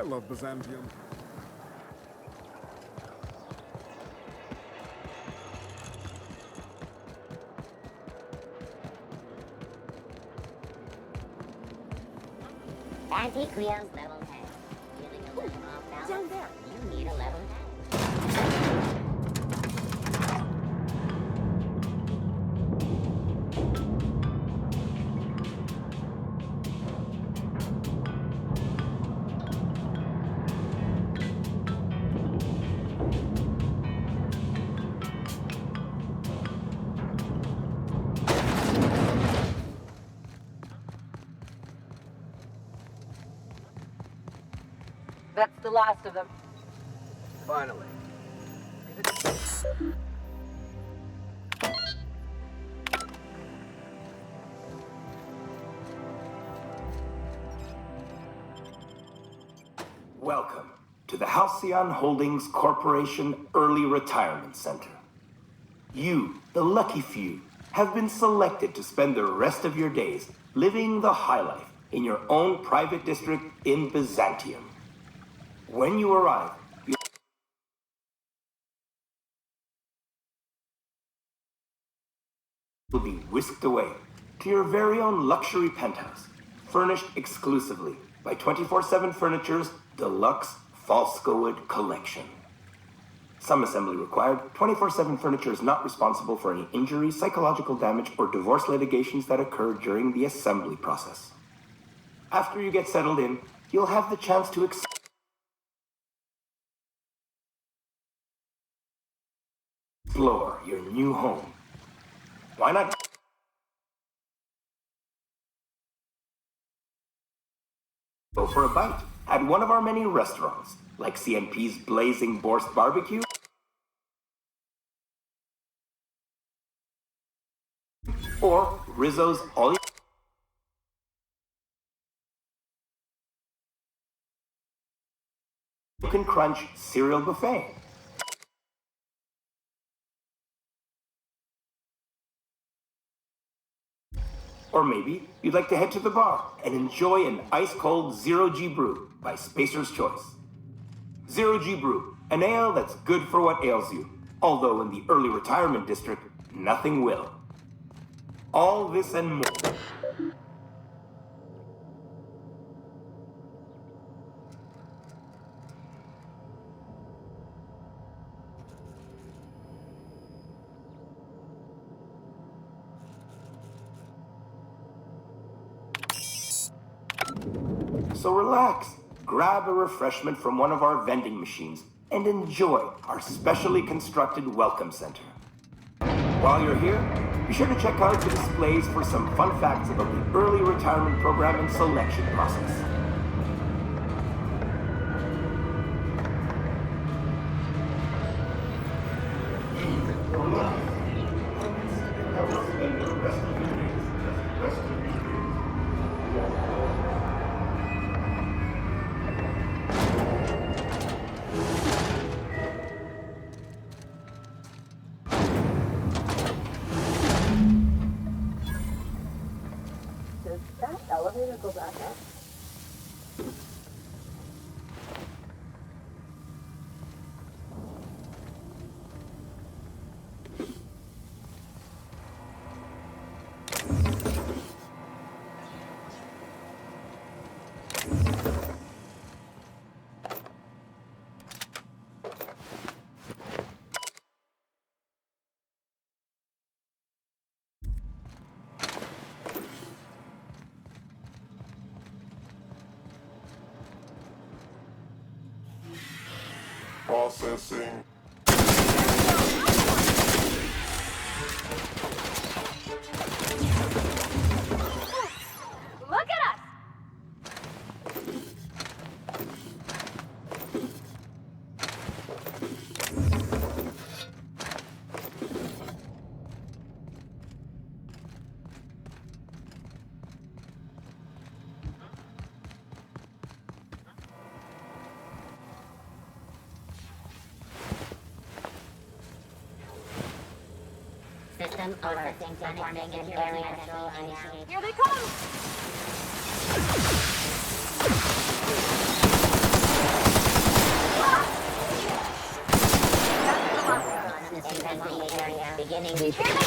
I love Byzantium. Antiquio's level 10. Feeling a little off balance? Down there. You need a level 10. That's the last of them. Finally. Welcome to the Halcyon Holdings Corporation Early Retirement Center. You, the lucky few, have been selected to spend the rest of your days living the high life in your own private district in Byzantium. When you arrive, you'll be whisked away to your very own luxury penthouse, furnished exclusively by 24/7 Furniture's deluxe Falscowood collection. Some assembly required. 24/7 Furniture is not responsible for any injury, psychological damage, or divorce litigations that occur during the assembly process. After you get settled in, you'll have the chance to explore your new home. Why not go for a bite at one of our many restaurants, like CNP's Blazing Borscht Barbecue, or Rizzo's All You Can Crunch Cereal Buffet. Or maybe you'd like to head to the bar and enjoy an ice-cold Zero-G Brew by Spacer's Choice. Zero-G Brew, an ale that's good for what ails you, although in the early retirement district, nothing will. All this and more. So relax, grab a refreshment from one of our vending machines, and enjoy our specially constructed welcome center. While you're here, be sure to check out the displays for some fun facts about the early retirement program and selection process. Does that elevator go back up? Processing. Look at us! System overthinking performing in area control initiated. Here they come! sweeping.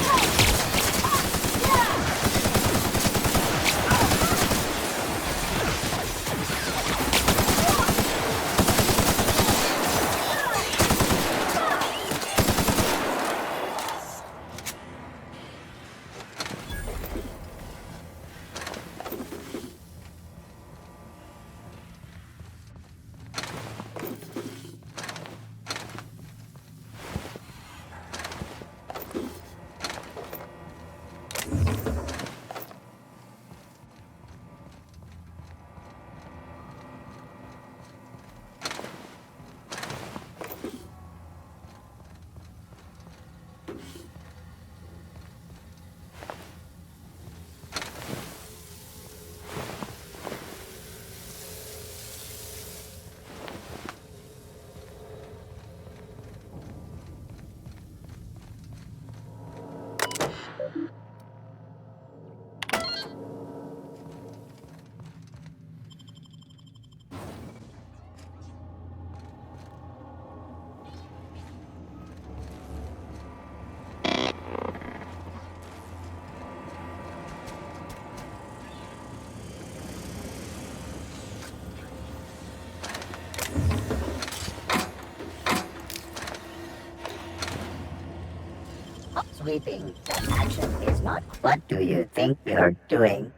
Sweeping. That action is not. What do you think you're doing?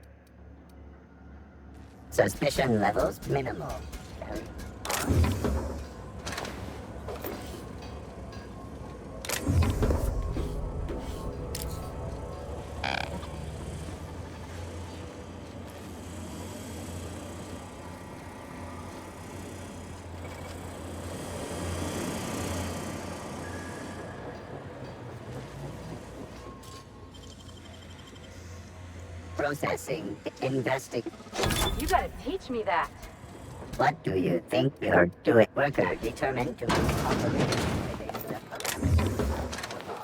Suspicion levels minimal. Very odd. Processing. Investing. You gotta teach me that. What do you think you're doing? Worker determined to operate within the parameters of the law.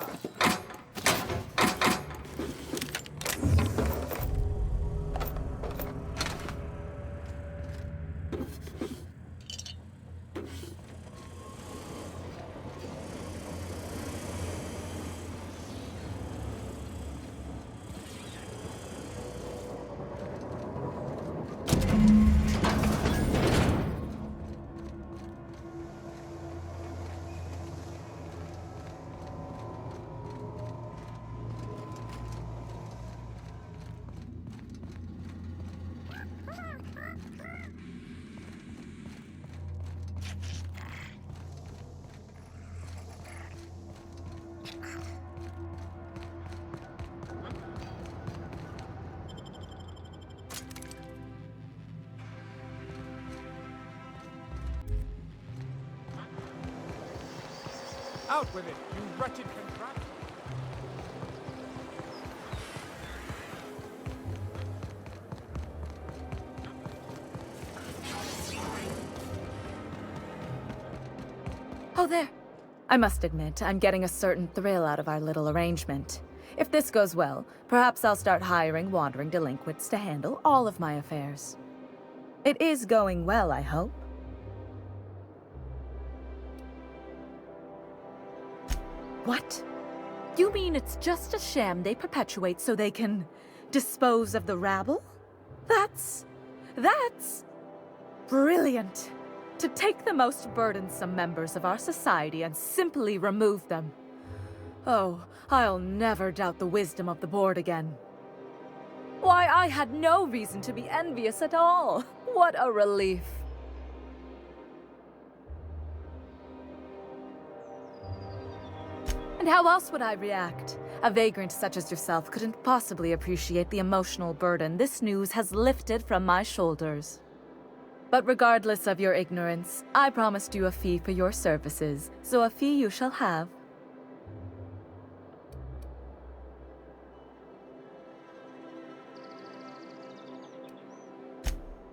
Out with it, you wretched contraption! Oh, there. I must admit, I'm getting a certain thrill out of our little arrangement. If this goes well, perhaps I'll start hiring wandering delinquents to handle all of my affairs. It is going well, I hope. What? You mean it's just a sham they perpetuate so they can dispose of the rabble? That's brilliant. To take the most burdensome members of our society and simply remove them. Oh, I'll never doubt the wisdom of the board again. Why, I had no reason to be envious at all. What a relief. And how else would I react? A vagrant such as yourself couldn't possibly appreciate the emotional burden this news has lifted from my shoulders. But regardless of your ignorance, I promised you a fee for your services, so a fee you shall have.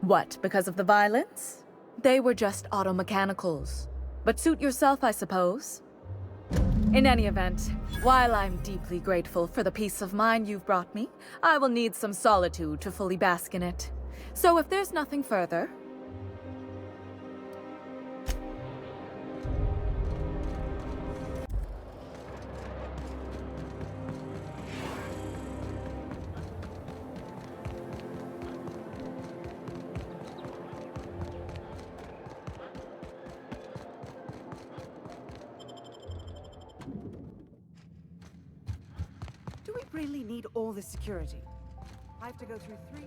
What, because of the violence? They were just auto-mechanicals. But suit yourself, I suppose. In any event, while I'm deeply grateful for the peace of mind you've brought me, I will need some solitude to fully bask in it. So if there's nothing further... really need all this security? I have to go through 3...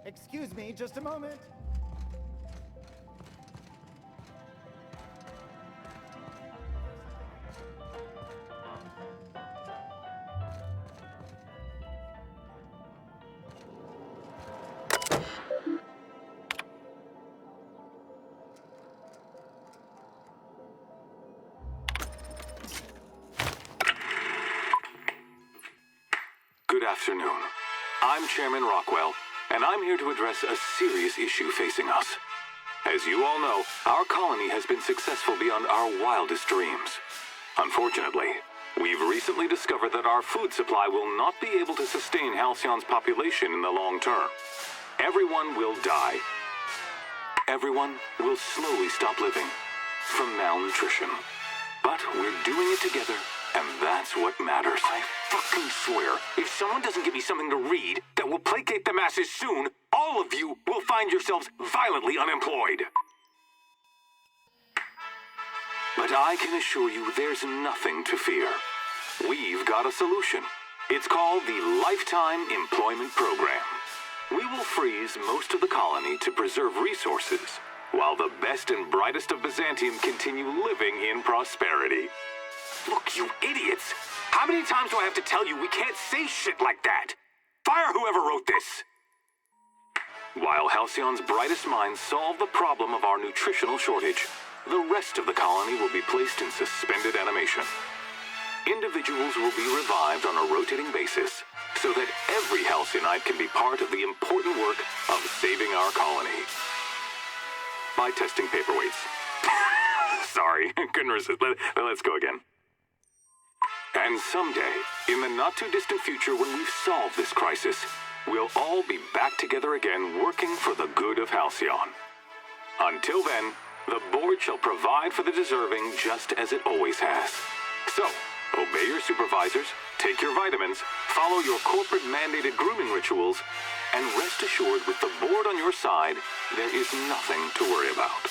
Excuse me, just a moment. Good afternoon. I'm Chairman Rockwell, and I'm here to address a serious issue facing us. As you all know, our colony has been successful beyond our wildest dreams. Unfortunately, we've recently discovered that our food supply will not be able to sustain Halcyon's population in the long term. Everyone will die. Everyone will slowly stop living from malnutrition. But we're doing it together, and that's what matters. I fucking swear, if someone doesn't give me something to read that will placate the masses soon, all of you will find yourselves violently unemployed. But I can assure you there's nothing to fear. We've got a solution. It's called the Lifetime Employment Program. We will freeze most of the colony to preserve resources, while the best and brightest of Byzantium continue living in prosperity. Look, you idiots! How many times do I have to tell you we can't say shit like that? Fire whoever wrote this! While Halcyon's brightest minds solve the problem of our nutritional shortage, the rest of the colony will be placed in suspended animation. Individuals will be revived on a rotating basis, so that every Halcyonite can be part of the important work of saving our colony. By testing paperweights. Sorry, couldn't resist. Let's go again. And someday, in the not-too-distant future when we've solved this crisis, we'll all be back together again working for the good of Halcyon. Until then, the board shall provide for the deserving just as it always has. So, obey your supervisors, take your vitamins, follow your corporate-mandated grooming rituals, and rest assured with the board on your side, there is nothing to worry about.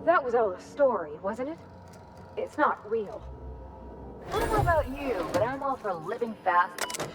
That was all a story, wasn't it? It's not real. I don't know about you, but I'm all for living fast.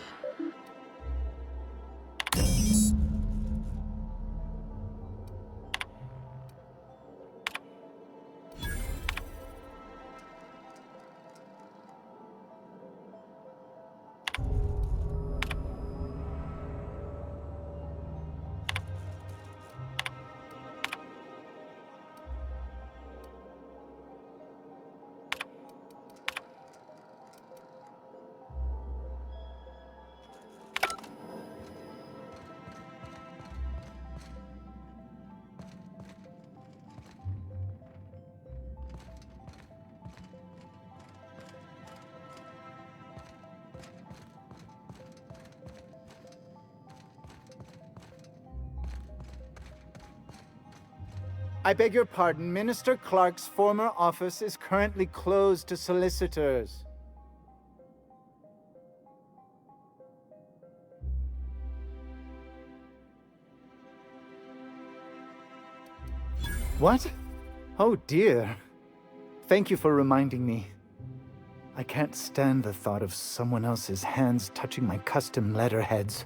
I beg your pardon, Minister Clark's former office is currently closed to solicitors. What? Oh dear. Thank you for reminding me. I can't stand the thought of someone else's hands touching my custom letterheads.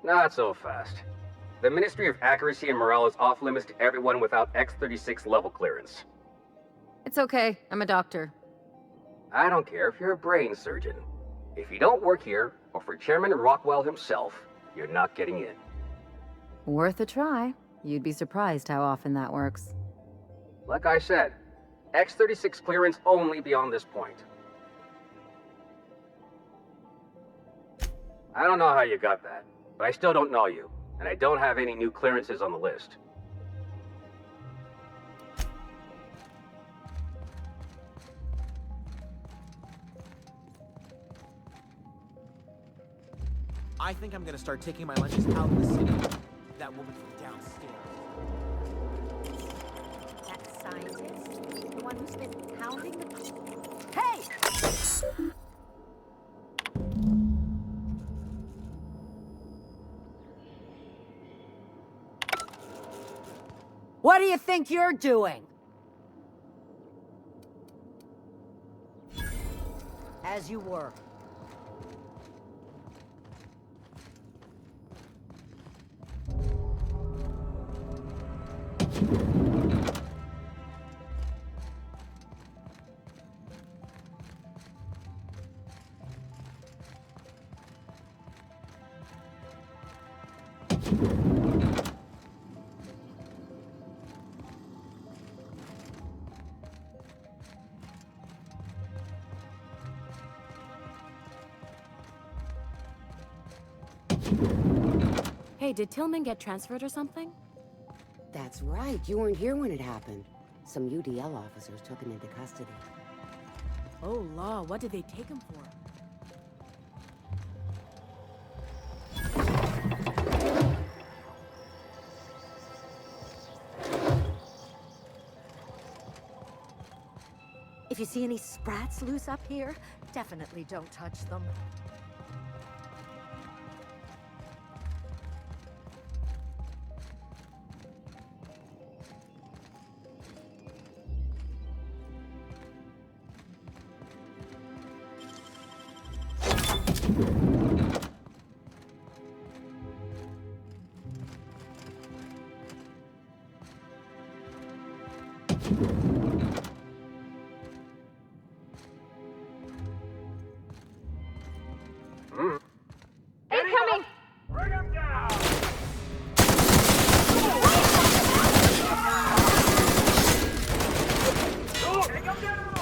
Not so fast. The Ministry of Accuracy and Morale is off limits to everyone without X-36 level clearance. It's okay. I'm a doctor. I don't care if you're a brain surgeon. If you don't work here, or for Chairman Rockwell himself, you're not getting in. Worth a try. You'd be surprised how often that works. Like I said, X-36 clearance only beyond this point. I don't know how you got that, but I still don't know you, and I don't have any new clearances on the list. I think I'm gonna start taking my lunches out in the city. That woman from downstairs. That scientist? The one who's been pounding the... Hey! What do you think you're doing? As you were. Hey, did Tillman get transferred or something? That's right. You weren't here when it happened. Some UDL officers took him into custody. Oh, law, what did they take him for? If you see any sprats loose up here, definitely don't touch them. Incoming! Bring him down! Take him down!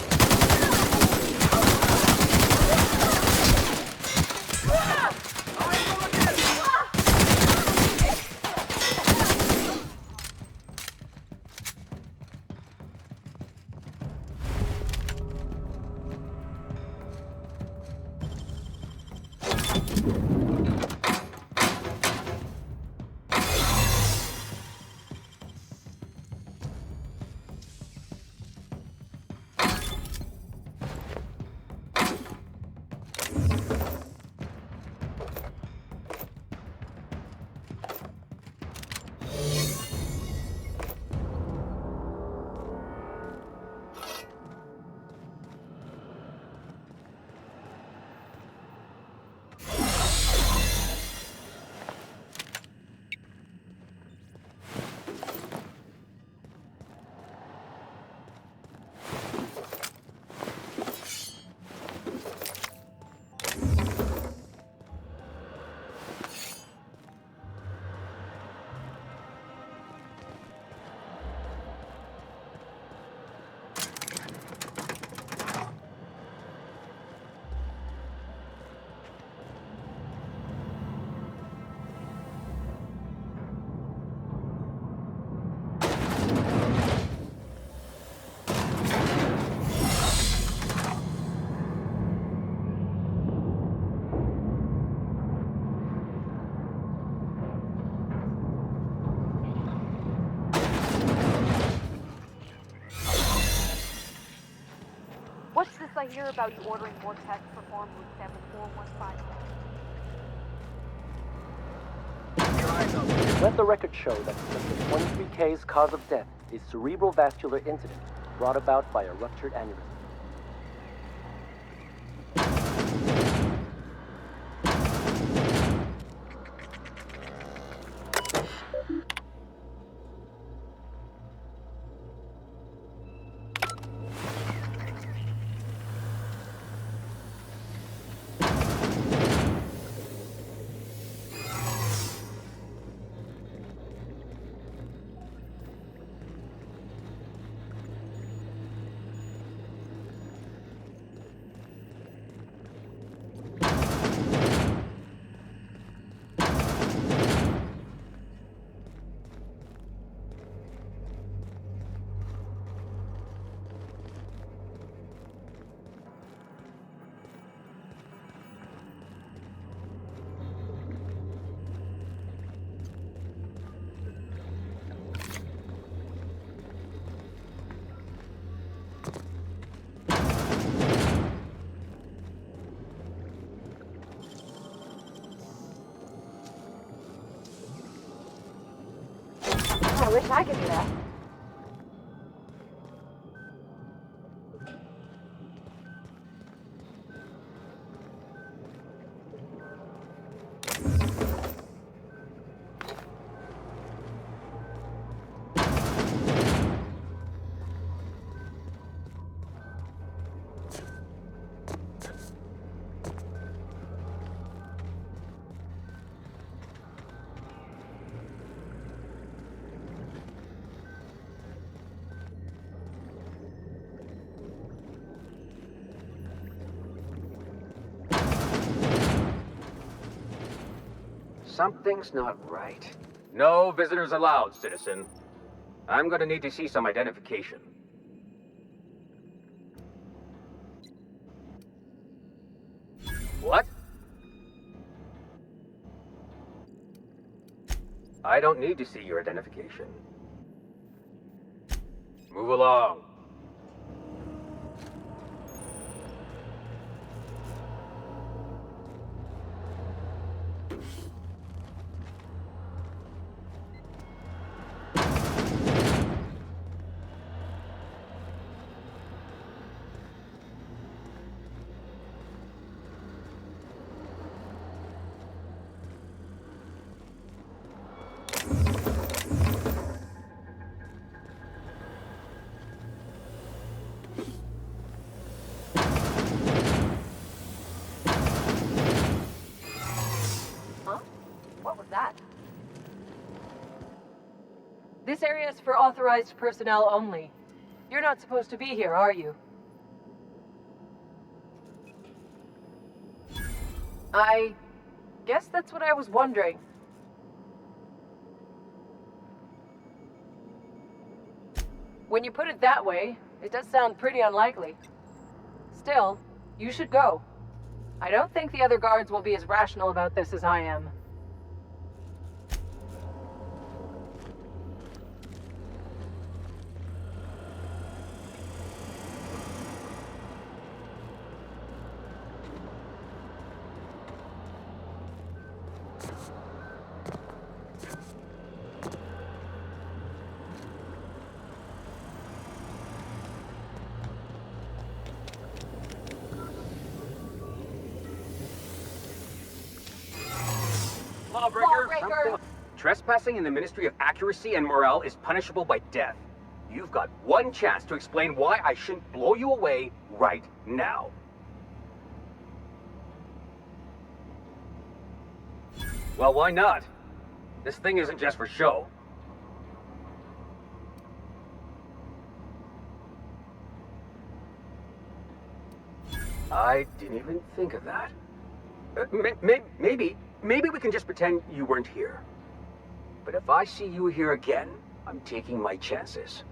What's this I hear about you ordering more tests performed with 7415? Let the record show that Sector 23K's cause of death is cerebral vascular incident brought about by a ruptured aneurysm. I wish I could do that. Something's not right. No visitors allowed, citizen. I'm gonna need to see some identification. What? I don't need to see your identification. Move along. What was that? This area is for authorized personnel only. You're not supposed to be here, are you? I guess that's what I was wondering. When you put it that way, it does sound pretty unlikely. Still, you should go. I don't think the other guards will be as rational about this as I am. Lawbreaker! Trespassing in the Ministry of Accuracy and Morale is punishable by death. You've got one chance to explain why I shouldn't blow you away right now. Well, why not? This thing isn't just for show. I didn't even think of that. Maybe we can just pretend you weren't here. But if I see you here again, I'm taking my chances.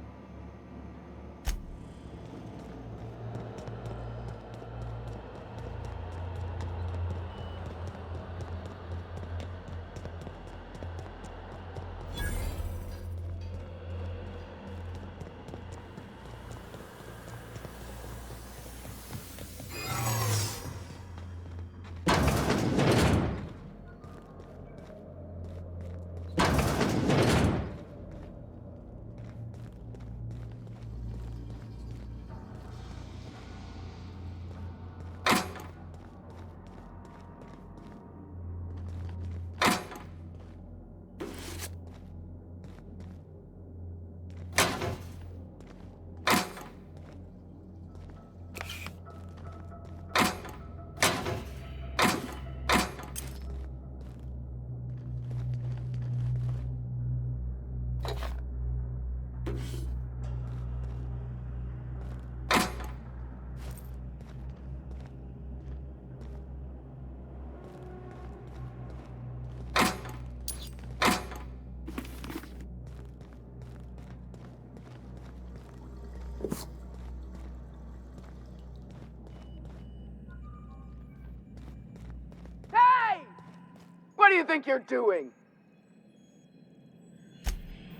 What do you think you're doing?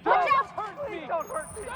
Watch out! Please don't hurt me!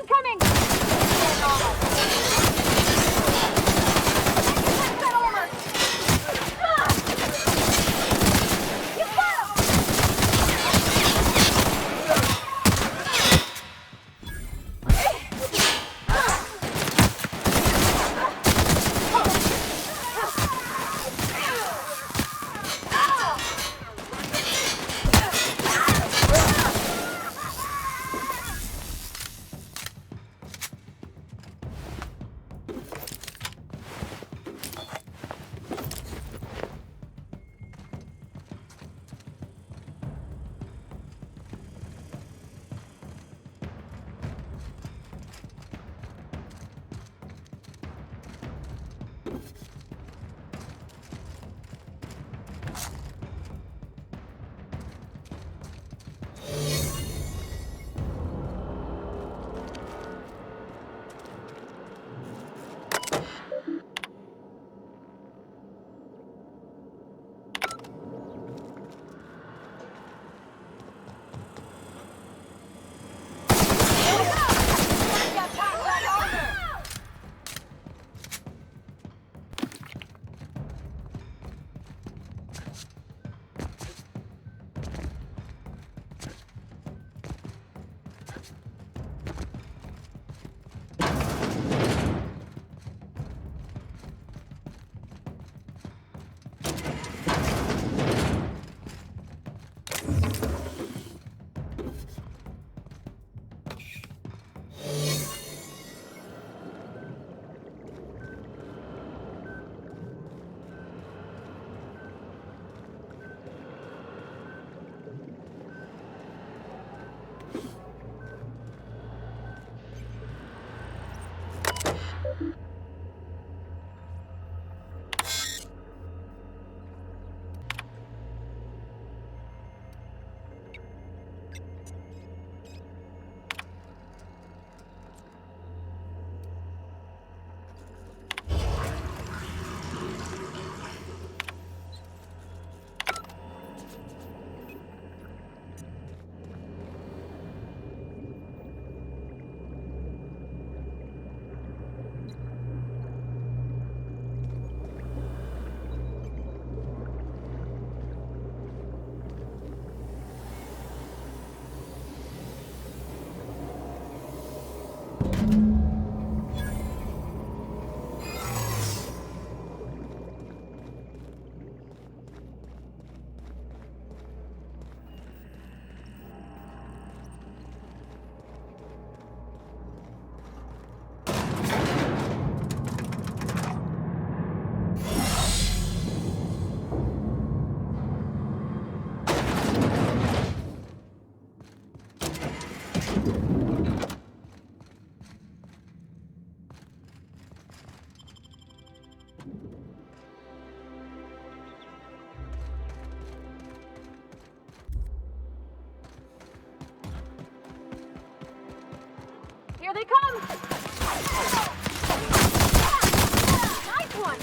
Incoming! That armor! You got him! Here they come! Nice one!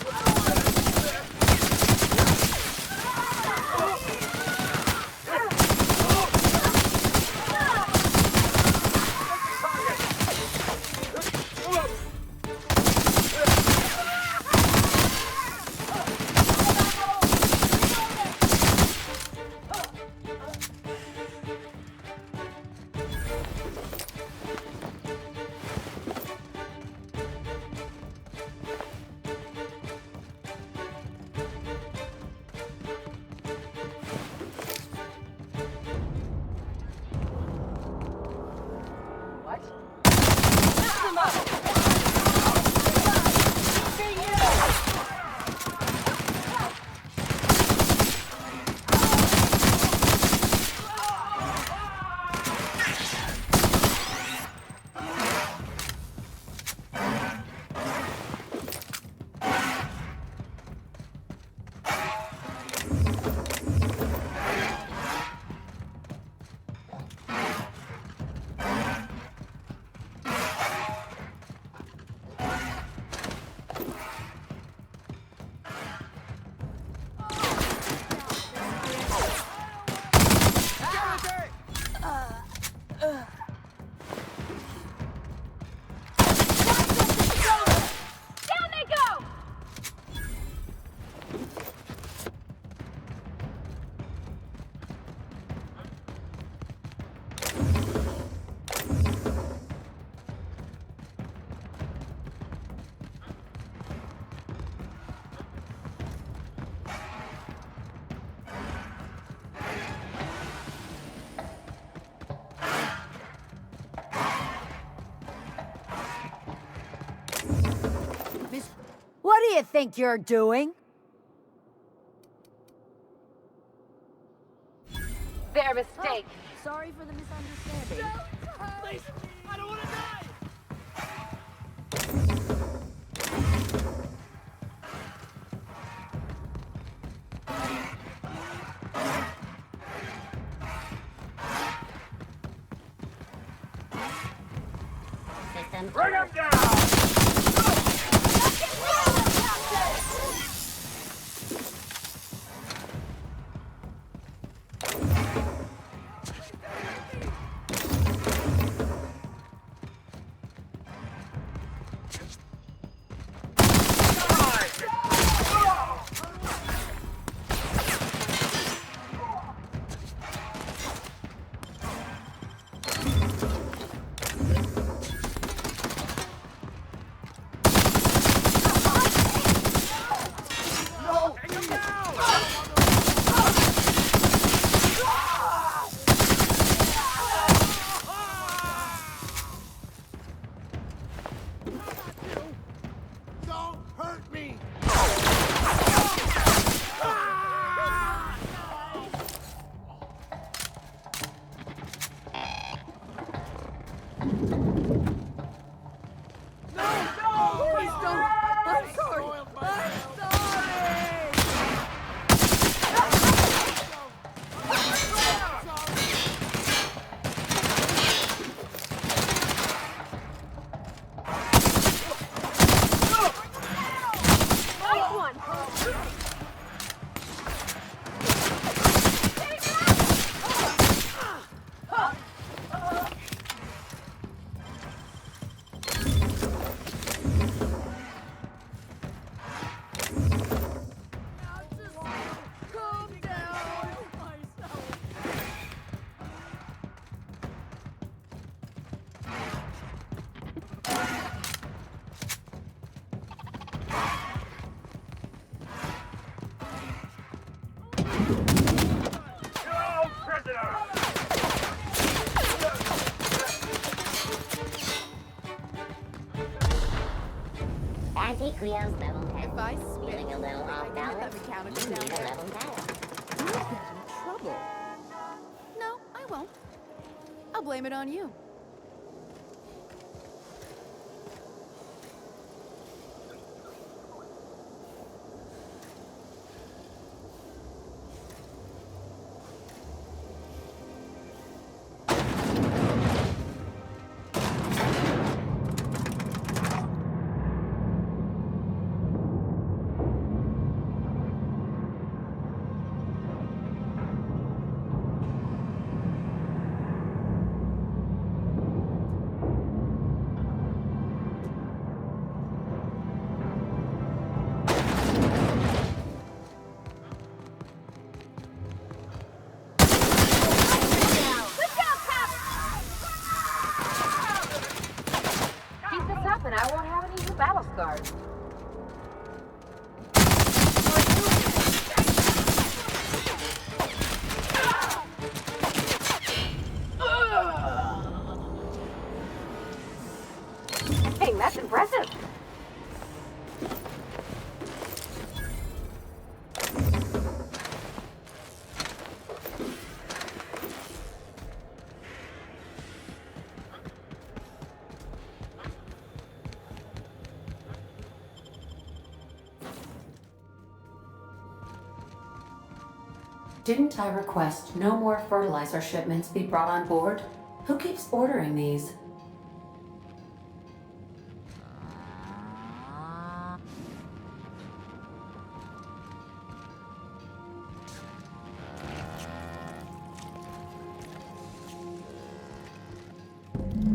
What do you think you're doing? Their mistake. Sorry for the misunderstanding. Please, I don't want to die! System. Bring him down! Don't hurt me! Please don't. I'm sorry. I'm sorry. Nice one! Calm down. No prisoner! Anti-Creo's level 10. If I spit, Feeling a little off I balance? can have the mechanical You need a down level there. down. You'll get in trouble. No, I won't. I'll blame it on you. Keep this up and I won't have any new battle scars. Dang, that's impressive. Didn't I request no more fertilizer shipments be brought on board? Who keeps ordering these?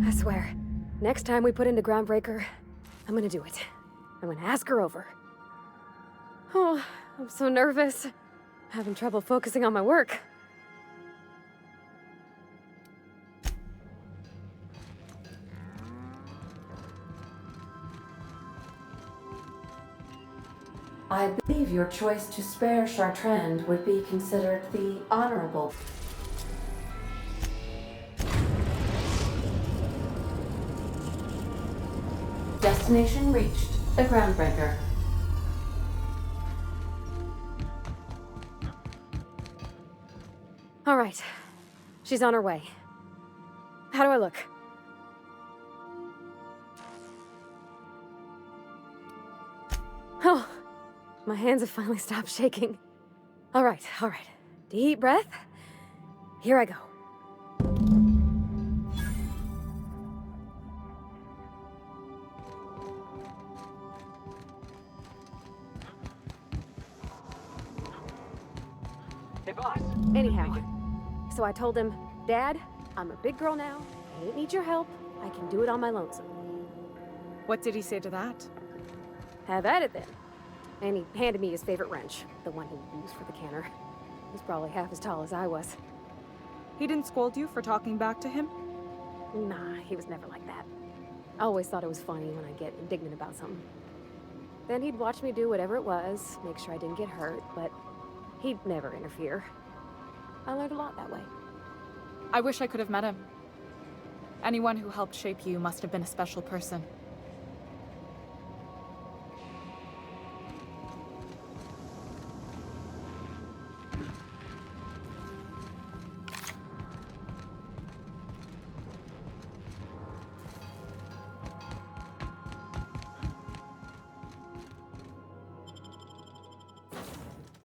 I swear, next time we put into Groundbreaker, I'm gonna do it. I'm gonna ask her over. Oh, I'm so nervous. Having trouble focusing on my work. I believe your choice to spare Chartrand would be considered the honorable. Destination reached. The Groundbreaker. All right. She's on her way. How do I look? Oh, my hands have finally stopped shaking. All right, all right. Deep breath. Here I go. Hey, boss. Anyhow, so I told him, Dad, I'm a big girl now. I don't need your help. I can do it on my lonesome. What did he say to that? Have at it then. And he handed me his favorite wrench, the one he used for the canner. He's probably half as tall as I was. He didn't scold you for talking back to him? Nah, he was never like that. I always thought it was funny when I get indignant about something. Then he'd watch me do whatever it was, make sure I didn't get hurt, but he'd never interfere. I learned a lot that way. I wish I could have met him. Anyone who helped shape you must have been a special person.